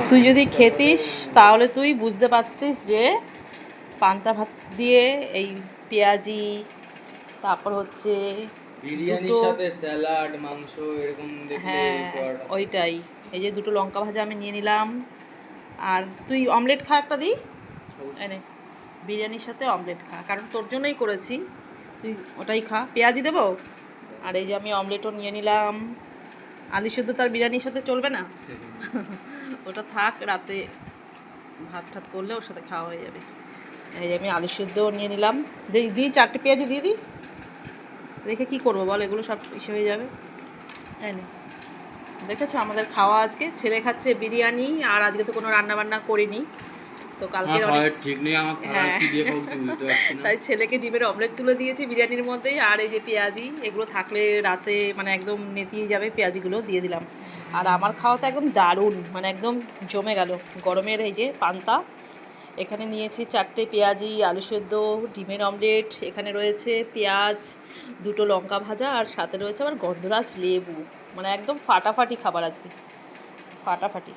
তুই যদি খেতিস তাহলে তুই বুঝতে পারতিস যে পান্তা ভাত দিয়ে এই পেঁয়াজি, তারপর হচ্ছে বিরিয়ানির সাথে স্যালাড, মাংস এরকম দেখলে হ্যাঁ ওইটাই। এই যে দুটো লঙ্কা ভাজা আমি নিয়ে নিলাম, আর তুই অমলেট খা একটা দিই এনে, বিরিয়ানির সাথে অমলেট খা, কারণ তোর জন্যই করেছি, তুই ওটাই খা। পেঁয়াজি দেবো, আর এই যে আমি অমলেটও নিয়ে নিলাম। আলু সেদ্ধ তার বিরিয়ানির সাথে চলবে না, ওটা থাক, রাতে ভাত ঠাত করলে ওর সাথে খাওয়া হয়ে যাবে। এই যে আমি আলু সেদ্ধও নিয়ে নিলাম, দিই 4টে পেঁয়াজি দিয়ে দিই, রেখে কী করবো বল, এগুলো সব ইসে হয়ে যাবে। তাই না, দেখেছো আমাদের খাওয়া আজকে, ছেলে খাচ্ছে বিরিয়ানি, আর আজকে তো কোনো রান্না বান্না করিনি, তো কালকে ঠিক নেই আমার, হ্যাঁ কি দিয়ে খাবো বুঝতে পারছি না। তাই ছেলেকে ডিমের অমলেট তুলে দিয়েছি বিরিয়ানির মধ্যেই, আর এই যে পেঁয়াজি, এগুলো থাকলে রাতে মানে একদম নেতিয়ে যাবে, পেঁয়াজিগুলো দিয়ে দিলাম। আর আমার খাওয়া তো একদম দারুণ, মানে একদম জমে গেল। গরমের এই যে পান্তা, এখানে নিয়েছি 4টে পেঁয়াজি, আলু সেদ্ধ, ডিমের অমলেট, এখানে রয়েছে পেঁয়াজ, দুটো লঙ্কা ভাজা, আর সাথে রয়েছে আবার গন্ধরাজ লেবু, মানে একদম ফাটাফাটি খাবার আজকে, ফাটাফাটি।